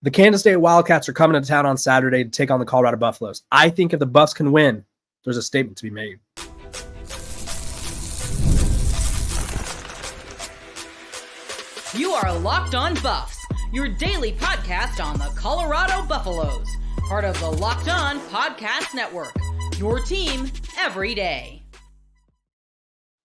The Kansas State Wildcats are coming to town on Saturday to take on the Colorado Buffaloes. I think if the Buffs can win, there's a statement to be made. You are Locked On Buffs, your daily podcast on the Colorado Buffaloes, part of the Locked On Podcast Network, your team every day.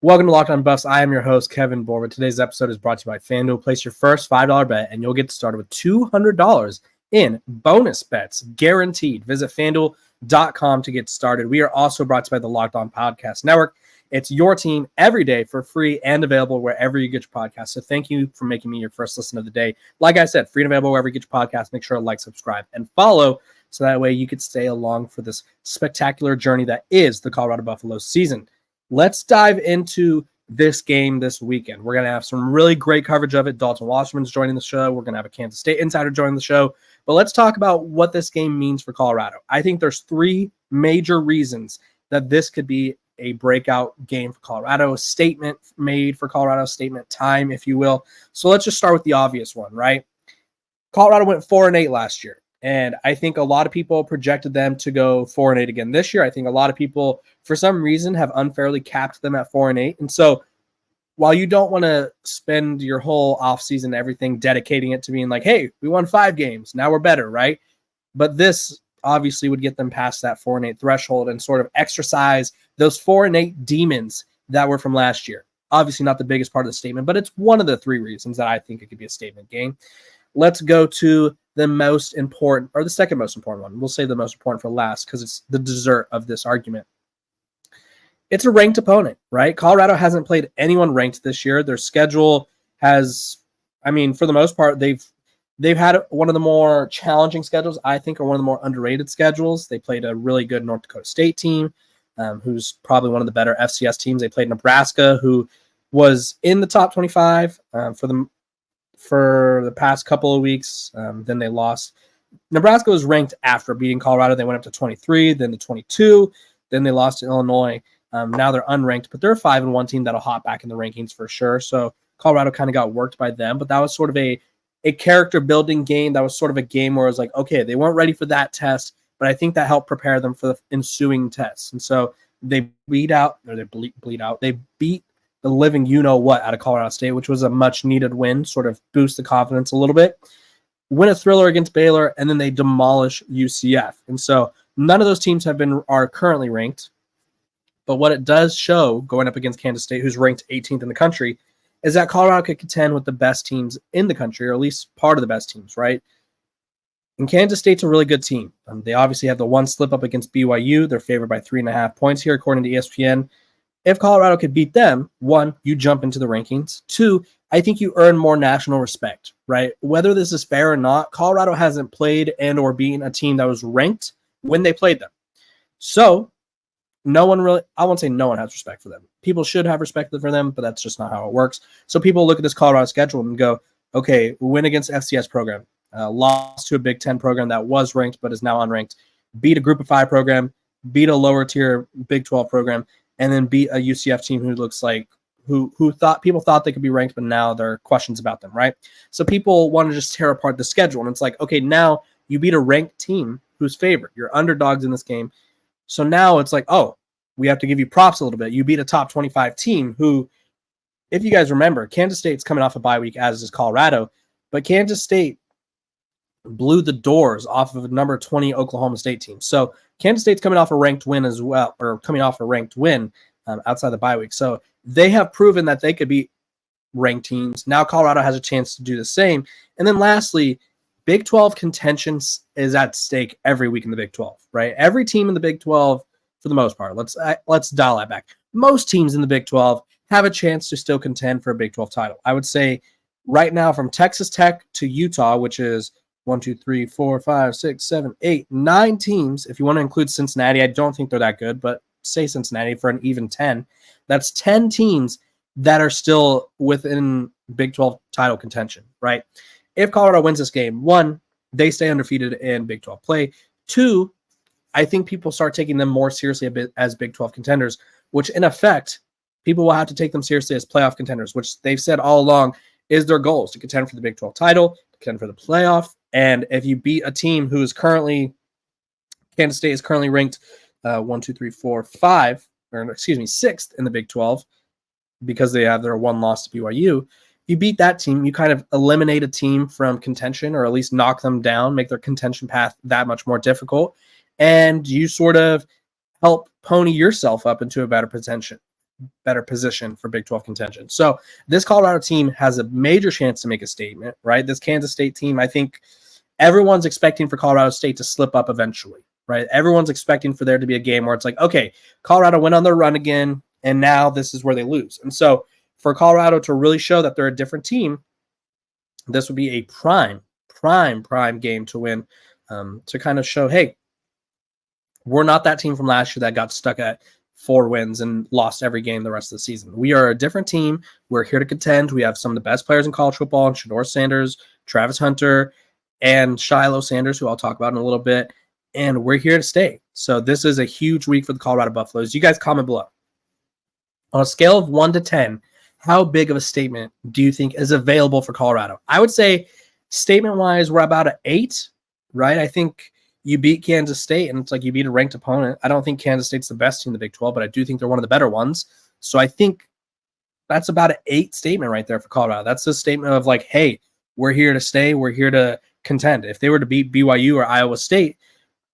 Welcome to Locked On Buffs. I am your host, Kevin Borba. Today's episode is brought to you by FanDuel. Place your first $5 bet, and you'll get started with $200 in bonus bets, guaranteed. Visit FanDuel.com to get started. We are also brought to you by the Locked On Podcast Network. It's your team every day for free and available wherever you get your podcast. So thank you for making me your first listen of the day. Like I said, free and available wherever you get your podcast. Make sure to like, subscribe, and follow so that way you could stay along for this spectacular journey that is the Colorado Buffaloes season. Let's dive into this game this weekend. We're going to have some really great coverage of it. Dalton Wasserman's joining the show. We're going to have a Kansas State insider joining the show. But let's talk about what this game means for Colorado. I think there's three major reasons that this could be a breakout game for Colorado, a statement made for Colorado, statement time, if you will. So let's just start with the obvious one, right? Colorado went 4-8 last year. And I think a lot of people projected them to go 4-8 again this year. I think a lot of people, for some reason, have unfairly capped them at 4-8. And so while you don't want to spend your whole offseason, everything, dedicating it to being like, hey, we won 5 games, now we're better, right? But this obviously would get them past that 4-8 threshold and sort of exercise those 4-8 demons that were from last year. Obviously not the biggest part of the statement, but it's one of the 3 reasons that I think it could be a statement game. Let's go to the most important, or the second most important one. We'll save the most important for last because it's the dessert of this argument. It's a ranked opponent, right? Colorado hasn't played anyone ranked this year. Their schedule has, for the most part, they've had one of the more challenging schedules, I think, or one of the more underrated schedules. They played a really good North Dakota State team, who's probably one of the better FCS teams. They played Nebraska, who was in the top 25 for the past couple of weeks. Then they lost. Nebraska was ranked after beating Colorado. They went up to 23, then to 22. Then they lost to Illinois. Now they're unranked, but they're a 5-1 team that'll hop back in the rankings for sure. So Colorado kind of got worked by them, but that was sort of a character building game. That was sort of a game where it was like, okay, they weren't ready for that test, but I think that helped prepare them for the ensuing tests. And so they beat the living you-know-what out of Colorado State, which was a much-needed win, sort of boost the confidence a little bit. Win a thriller against Baylor, and then they demolish UCF. And so none of those teams are currently ranked. But what it does show, going up against Kansas State, who's ranked 18th in the country, is that Colorado could contend with the best teams in the country, or at least part of the best teams, right? And Kansas State's a really good team. They obviously have the one slip up against BYU. They're favored by 3.5 points here, according to ESPN. If Colorado could beat them, 1, you jump into the rankings. 2, I think you earn more national respect, right? Whether this is fair or not, Colorado hasn't played and or beaten a team that was ranked when they played them. So no one really, I won't say no one has respect for them. People should have respect for them, but that's just not how it works. So people look at this Colorado schedule and go, okay, win against FCS program, lost to a Big Ten program that was ranked but is now unranked, beat a Group of 5 program, beat a lower tier Big 12 program, and then beat a UCF team who looks like people thought they could be ranked, but now there are questions about them, right? So people want to just tear apart the schedule, and it's like, okay, now you beat a ranked team who's favored. You're underdogs in this game. So now it's like, oh, we have to give you props a little bit. You beat a top 25 team who, if you guys remember, Kansas State's coming off a bye week, as is Colorado, but Kansas State blew the doors off of a number 20 Oklahoma State team. So Kansas State's coming off a ranked win as well, or coming off a ranked win outside the bye week. So they have proven that they could beat ranked teams. Now Colorado has a chance to do the same. And then lastly, Big 12 contention is at stake every week in the Big 12, right? Every team in the Big 12, for the most part, let's dial that back. Most teams in the Big 12 have a chance to still contend for a Big 12 title. I would say right now from Texas Tech to Utah, which is 1, 2, 3, 4, 5, 6, 7, 8, 9 teams. If you want to include Cincinnati, I don't think they're that good, but say Cincinnati for an even 10. That's 10 teams that are still within Big 12 title contention, right? If Colorado wins this game, 1, they stay undefeated in Big 12 play. 2, I think people start taking them more seriously a bit as Big 12 contenders, which in effect, people will have to take them seriously as playoff contenders, which they've said all along is their goals to contend for the Big 12 title, to contend for the playoff, And if you beat a team who is currently, Kansas State is currently ranked 6th in the Big 12 because they have their one loss to BYU. You beat that team, you kind of eliminate a team from contention, or at least knock them down, make their contention path that much more difficult, and you sort of help pony yourself up into a better position for Big 12 contention. So this Colorado team has a major chance to make a statement, right? This Kansas State team, I think everyone's expecting for Colorado State to slip up eventually, right? Everyone's expecting for there to be a game where it's like, okay, Colorado went on their run again, and now this is where they lose. And so for Colorado to really show that they're a different team, this would be a prime game to win, to kind of show, hey, we're not that team from last year that got stuck at 4 wins and lost every game the rest of the season. We are a different team. We're here to contend. We have some of the best players in college football, and Shilo Sanders, Travis Hunter, and Shilo Sanders, who I'll talk about in a little bit, and we're here to stay. So this is a huge week for the Colorado Buffaloes. You guys comment below. On a scale of 1 to 10, how big of a statement do you think is available for Colorado? I would say statement-wise, we're about an 8, right? I think you beat Kansas State, and it's like you beat a ranked opponent. I don't think Kansas State's the best team in the Big 12, but I do think they're one of the better ones. So I think that's about an 8 statement right there for Colorado. That's a statement of like, hey, we're here to stay. We're here to contend. If they were to beat BYU or Iowa State,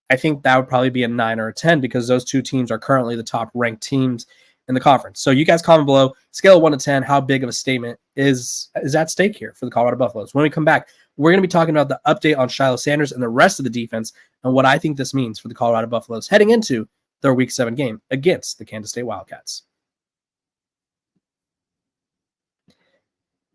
I think that would probably be a 9 or a 10 because those two teams are currently the top ranked teams in the conference. So you guys comment below, scale of 1 to 10, how big of a statement is at stake here for the Colorado Buffaloes. When we come back, we're going to be talking about the update on Shilo Sanders and the rest of the defense and what I think this means for the Colorado Buffaloes heading into their Week 7 game against the Kansas State Wildcats.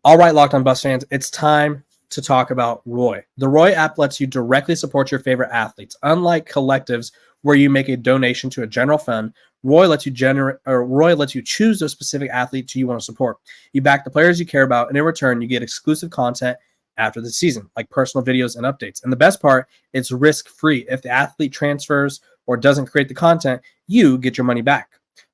All right, Locked On Buffs fans, it's time to talk about Roy. The Roy app lets you directly support your favorite athletes. Unlike collectives where you make a donation to a general fund, Roy lets you choose those specific athletes you want to support. You back the players you care about, and in return, you get exclusive content after the season, like personal videos and updates. And the best part, it's risk-free. If the athlete transfers or doesn't create the content, you get your money back.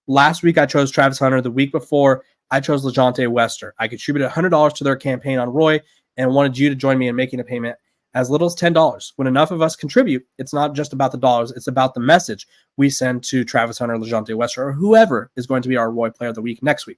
Last week, I chose Travis Hunter. The week before, I chose LeJontay Wester. I contributed $100 to their campaign on Roy and wanted you to join me in making a payment as little as $10. When enough of us contribute, it's not just about the dollars, it's about the message we send to Travis Hunter, LeJontay Wester, or whoever is going to be our Roy Player of the Week next week.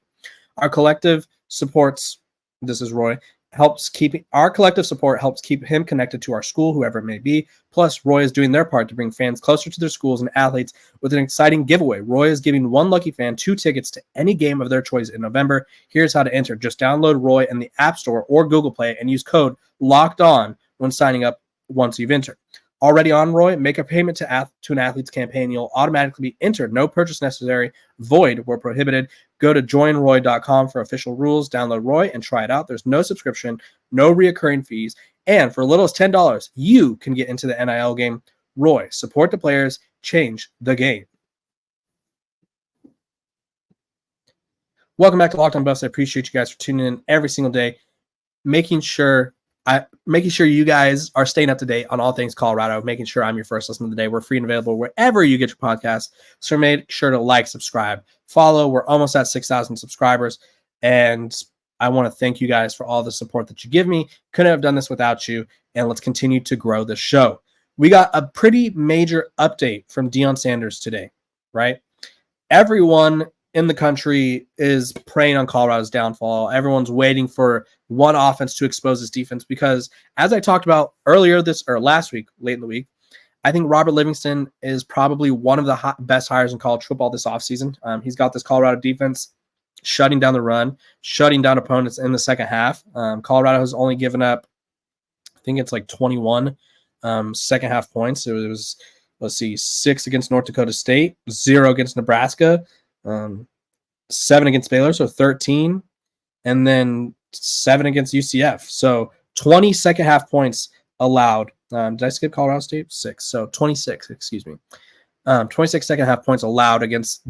Our collective supports, this is Roy, helps keep him connected to our school, whoever it may be. Plus, Roy is doing their part to bring fans closer to their schools and athletes with an exciting giveaway. Roy is giving one lucky fan 2 tickets to any game of their choice in November. Here's how to enter. Just download Roy in the App Store or Google Play and use code LOCKEDON when signing up once you've entered. Already on Roy, make a payment to an athlete's campaign. You'll automatically be entered. No purchase necessary. Void where prohibited. Go to joinroy.com for official rules. Download Roy and try it out. There's no subscription, no reoccurring fees. And for as little as $10, you can get into the NIL game. Roy, support the players, change the game. Welcome back to Locked On Buffs. I appreciate you guys for tuning in every single day, making sure you guys are staying up to date on all things Colorado, making sure I'm your first listen of the day. We're free and available wherever you get your podcast. So make sure to like, subscribe, follow. We're almost at 6,000 subscribers. And I want to thank you guys for all the support that you give me. Couldn't have done this without you. And let's continue to grow the show. We got a pretty major update from Deion Sanders today, right? Everyone in the country is preying on Colorado's downfall. Everyone's waiting for one offense to expose his defense because, as I talked about last week, late in the week, I think Robert Livingston is probably one of the best hires in college football this offseason. He's got this Colorado defense shutting down the run, shutting down opponents in the second half. Colorado has only given up, I think it's like 21 second half points. It was, 6 against North Dakota State, 0 against Nebraska, 7 against Baylor, so 13, and then 7 against UCF. So 20 second half points allowed. Did I skip Colorado State? 6. So 26, 26 second half points allowed against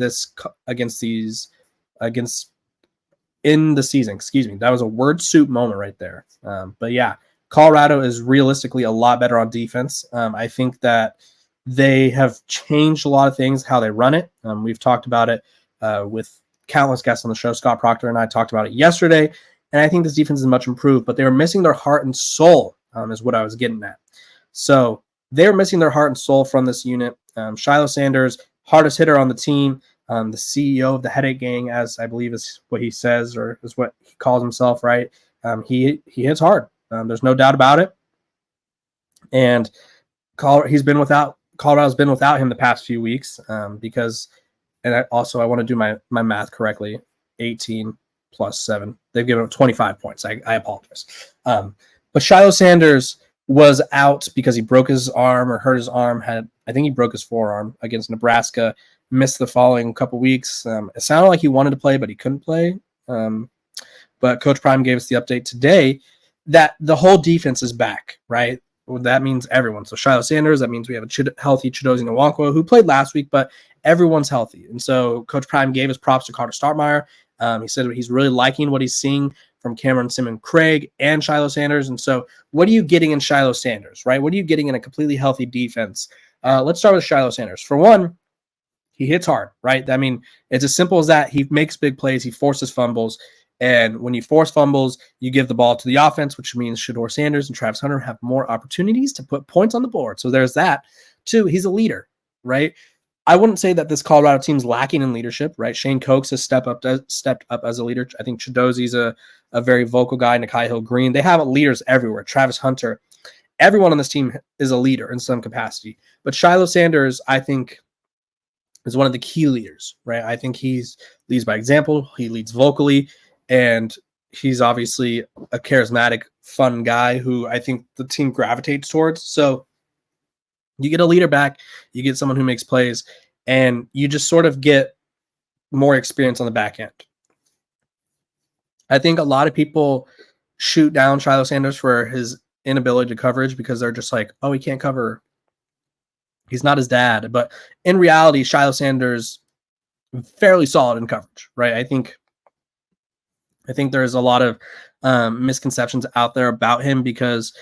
in the season. Excuse me. That was a word soup moment right there. But yeah, Colorado is realistically a lot better on defense. I think that they have changed a lot of things, how they run it. We've talked about it with countless guests on the show. Scott Proctor and I talked about it yesterday, and I think this defense is much improved, but they were missing their heart and soul is what I was getting at. So they're missing their heart and soul from this unit. Shilo Sanders, hardest hitter on the team, the CEO of the Headache Gang, as I believe is what he says, or is what he calls himself, right? He hits hard. There's no doubt about it. And Colorado's been without him the past few weeks because, and I want to do my math correctly, 18 plus 7. They've given him 25 points. I apologize. But Shilo Sanders was out because he broke his arm or hurt his arm. I think he broke his forearm against Nebraska. Missed the following couple weeks. It sounded like he wanted to play, but he couldn't play. But Coach Prime gave us the update today that the whole defense is back, right? Well, that means everyone. So Shilo Sanders, that means we have a healthy Chidozie Nwankwo, who played last week, but everyone's healthy. And so Coach Prime gave his props to Carter Startmeyer. He said he's really liking what he's seeing from Cameron Craig and Shilo Sanders. And so what are you getting in Shilo Sanders, right? What are you getting in a completely healthy defense? Let's start with Shilo Sanders. For one, he hits hard, right? I mean, it's as simple as that. He makes big plays. He forces fumbles. And when you force fumbles, you give the ball to the offense, which means Shedeur Sanders and Travis Hunter have more opportunities to put points on the board. So there's that. Two, he's a leader, right? I wouldn't say that this Colorado team's lacking in leadership, right? Shane Cokes has stepped up as a leader. I think Chidozie's a very vocal guy. Nakai Hill-Green. They have leaders everywhere. Travis Hunter. Everyone on this team is a leader in some capacity. But Shilo Sanders, I think, is one of the key leaders, right? I think he leads by example. He leads vocally, and he's obviously a charismatic, fun guy who I think the team gravitates towards. So you get a leader back, you get someone who makes plays, and you just sort of get more experience on the back end. I think a lot of people shoot down Shilo Sanders for his inability to coverage because they're just like, oh, he can't cover. He's not his dad. But in reality, Shilo Sanders fairly solid in coverage, right? I think there's a lot of misconceptions out there about him because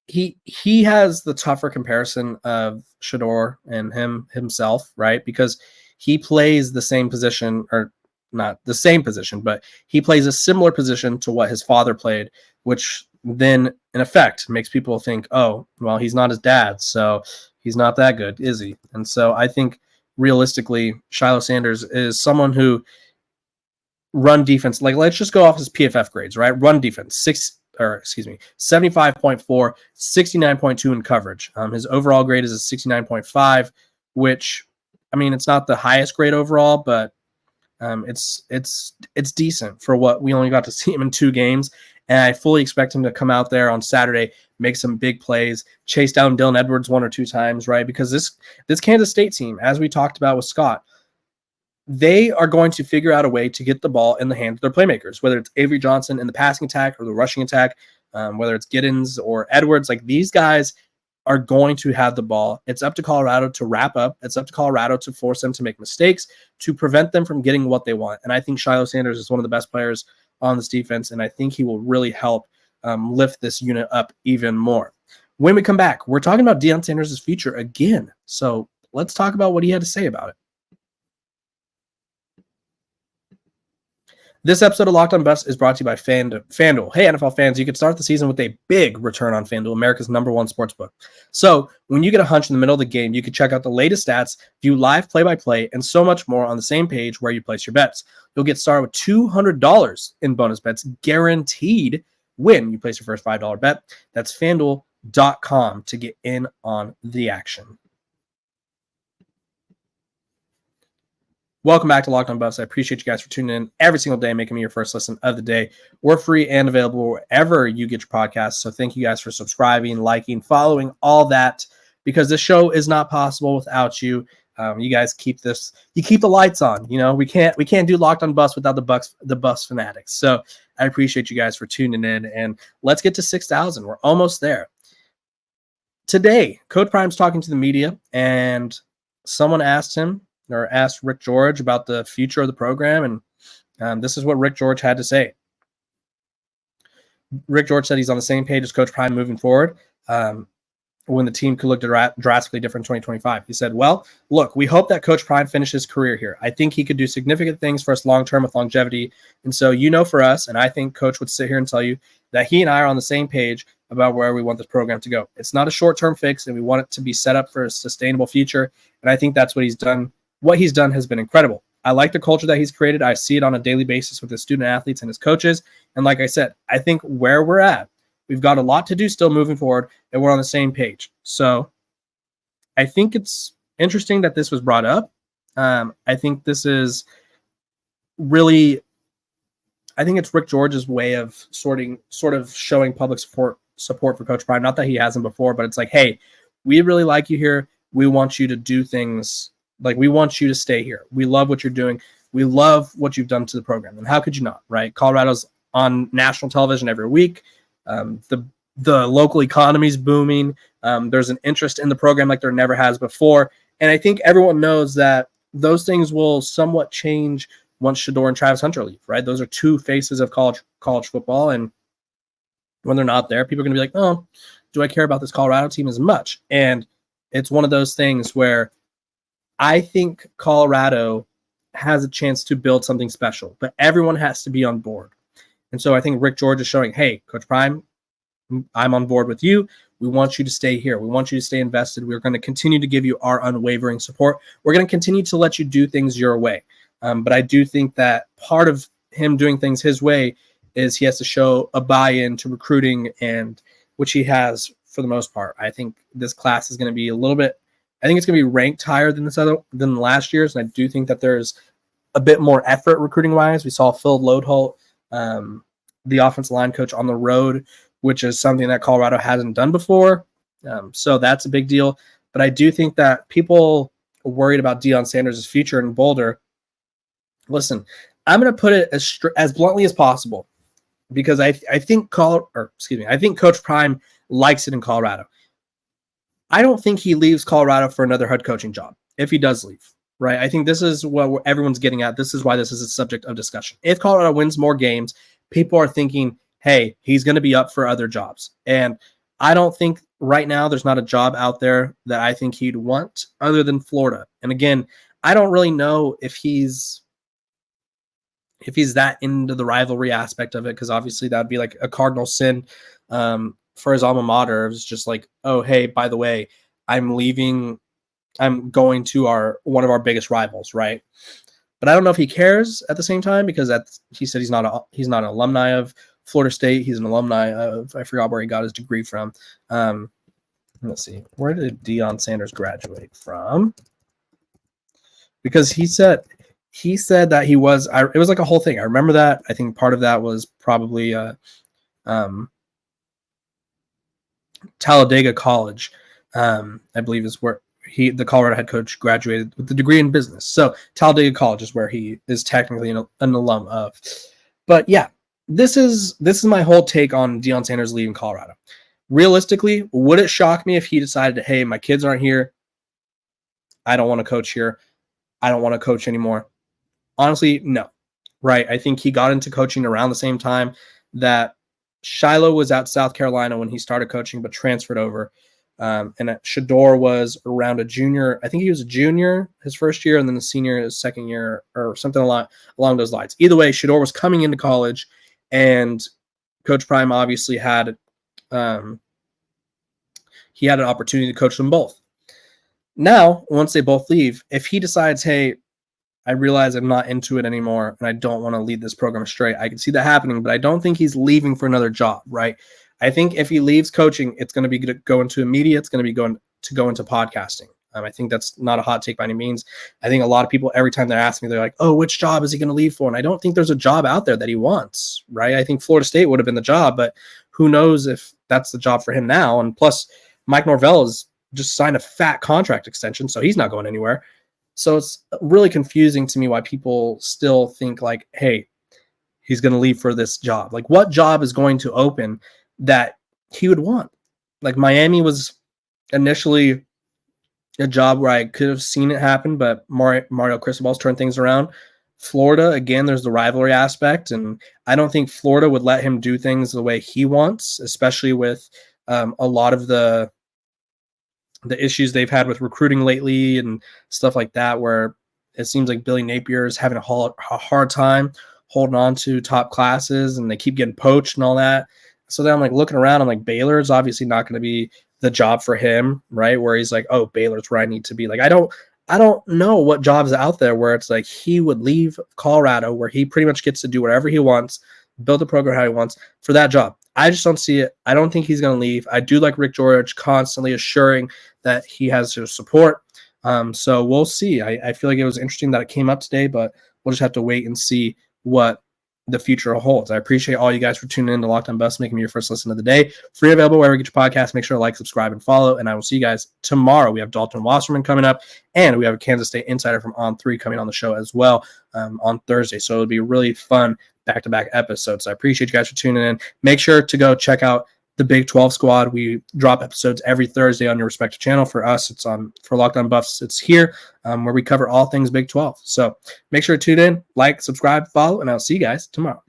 he has the tougher comparison of Shedeur and himself, right? Because he plays the same position, or not the same position, but he plays a similar position to what his father played, which then in effect makes people think, oh, well, he's not his dad, so he's not that good, is he? And so I think realistically, Shilo Sanders is someone who run defense, like let's just go off his PFF grades, right? Run defense, 75.4, 69.2 in coverage. His overall grade is a 69.5, which, I mean, it's not the highest grade overall, but it's decent for what we only got to see him in 2 games. And I fully expect him to come out there on Saturday, make some big plays, chase down Dylan Edwards 1 or 2 times, right? Because this Kansas State team, as we talked about with Scott, they are going to figure out a way to get the ball in the hands of their playmakers, whether it's Avery Johnson in the passing attack or the rushing attack, whether it's Giddens or Edwards. Like, these guys are going to have the ball. It's up to Colorado to wrap up. It's up to Colorado to force them to make mistakes, to prevent them from getting what they want. And I think Shilo Sanders is one of the best players on this defense, and I think he will really help lift this unit up even more. When we come back, we're talking about Deion Sanders' future again. So let's talk about what he had to say about it. This episode of Locked On Buffs is brought to you by FanDuel. Hey, NFL fans, you can start the season with a big return on FanDuel, America's #1 sportsbook. So when you get a hunch in the middle of the game, you can check out the latest stats, view live play-by-play, and so much more on the same page where you place your bets. You'll get started with $200 in bonus bets guaranteed when you place your first $5 bet. That's FanDuel.com to get in on the action. Welcome back to Locked On Buffs. I appreciate you guys for tuning in every single day, making me your first listen of the day. We're free and available wherever you get your podcasts. So thank you guys for subscribing, liking, following, all that, because this show is not possible without you. You guys keep the lights on. You know, we can't do Locked On Buffs without the Buffs fanatics. So I appreciate you guys for tuning in, and let's get to 6,000. We're almost there. Today, Coach Prime's talking to the media, and someone asked Rick George about the future of the program, and this is what Rick George had to say. Rick George said he's on the same page as Coach Prime moving forward when the team could look drastically different in 2025. He said, well, look, we hope that Coach Prime finishes his career here. I think he could do significant things for us long-term with longevity. And so, for us, and I think Coach would sit here and tell you that he and I are on the same page about where we want this program to go. It's not a short-term fix, and we want it to be set up for a sustainable future. And I think that's what he's done. What he's done has been incredible. I like the culture that he's created. I see it on a daily basis with his student athletes and his coaches. And like I said, I think where we're at, we've got a lot to do still moving forward, and we're on the same page. So I think it's interesting that this was brought up. I think this is really, I think it's Rick George's way of sort of showing public support for Coach Prime. Not that he hasn't before, but it's like, hey, we really like you here. We want you to do things, like we want you to stay here. We love what you're doing. We love what you've done to the program. And how could you not, right? Colorado's on national television every week. The local economy is booming. There's an interest in the program like there never has before. And I think everyone knows that those things will somewhat change once Shedeur and Travis Hunter leave, right? Those are two faces of college football. And when they're not there, people are going to be like, oh, do I care about this Colorado team as much? And it's one of those things where I think Colorado has a chance to build something special, but everyone has to be on board. And so I think Rick George is showing, hey, Coach Prime, I'm on board with you. We want you to stay here. We want you to stay invested. We're going to continue to give you our unwavering support. We're going to continue to let you do things your way. But I do think that part of him doing things his way is he has to show a buy-in to recruiting, and which he has for the most part. I think this class is going to be a little bit, I think it's going to be ranked higher than last year's. And I do think that there's a bit more effort recruiting wise. We saw Phil Lodeholt, the offensive line coach, on the road, which is something that Colorado hasn't done before. So that's a big deal. But I do think that people are worried about Deion Sanders' future in Boulder. Listen, I'm going to put it as bluntly as possible, because I think I think Coach Prime likes it in Colorado. I don't think he leaves Colorado for another head coaching job if he does leave, right? I think this is what everyone's getting at. This is why this is a subject of discussion. If Colorado wins more games, people are thinking, hey, he's going to be up for other jobs. And I don't think right now there's not a job out there that I think he'd want other than Florida. And again, I don't really know if he's that into the rivalry aspect of it, because obviously that'd be like a cardinal sin for his alma mater. It's just like, oh, hey, by the way, I'm leaving. I'm going to one of our biggest rivals, right? But I don't know if he cares at the same time, because he said he's not an alumni of Florida State. He's an alumni of, I forgot where he got his degree from. Let's see. Where did Deion Sanders graduate from? Because he said that he was, it was like a whole thing. I remember that. I think part of that was probably Talladega College, I believe is where the Colorado head coach graduated with the degree in business. So Talladega College is where he is technically an alum of. But yeah, this is my whole take on Deion Sanders leaving Colorado. Realistically, would it shock me if he decided, hey, my kids aren't here, I don't want to coach here, I don't want to coach anymore? Honestly, no. Right? I think he got into coaching around the same time that Shilo was at South Carolina when he started coaching, but transferred over. And Shedeur was around a junior. I think he was a junior his first year, and then the senior his second year, or something along those lines. Either way, Shedeur was coming into college, and Coach Prime obviously had an opportunity to coach them both. Now, once they both leave, if he decides, hey, I realize I'm not into it anymore, and I don't want to lead this program straight, I can see that happening, but I don't think he's leaving for another job, right? I think if he leaves coaching, it's going to be go into media. It's going to be go into podcasting. I think that's not a hot take by any means. I think a lot of people, every time they're asking me, they're like, oh, which job is he going to leave for? And I don't think there's a job out there that he wants, right? I think Florida State would have been the job, but who knows if that's the job for him now. And plus, Mike Norvell has just signed a fat contract extension, so he's not going anywhere. So it's really confusing to me why people still think like, hey, he's going to leave for this job. Like, what job is going to open that he would want? Like, Miami was initially a job where I could have seen it happen, but Mario Cristobal's turned things around. Florida, again, there's the rivalry aspect, and I don't think Florida would let him do things the way he wants, especially with a lot of the issues they've had with recruiting lately and stuff like that, where it seems like Billy Napier is having a hard time holding on to top classes, and they keep getting poached and all that. So then I'm like looking around. I'm like, Baylor is obviously not going to be the job for him, right? Where he's like, oh, Baylor's where I need to be. Like, I don't know what jobs out there where it's like he would leave Colorado, where he pretty much gets to do whatever he wants, build the program how he wants for that job. I just don't see it. I don't think he's going to leave. I do like Rick George constantly assuring that he has your support. So we'll see. I feel like it was interesting that it came up today, but we'll just have to wait and see what the future holds. I appreciate all you guys for tuning in to Locked On Buffs, making me your first listen of the day. Free available wherever you get your podcast. Make sure to like, subscribe, and follow. And I will see you guys tomorrow. We have Dalton Wasserman coming up, and we have a Kansas State insider from On3 coming on the show as well on Thursday. So it'll be a really fun back-to-back episodes. So I appreciate you guys for tuning in. Make sure to go check out the Big 12 squad. We drop episodes every Thursday on your respective channel. For us, it's on, for Locked On Buffs, it's here where we cover all things Big 12. So make sure to tune in, like, subscribe, follow, and I'll see you guys tomorrow.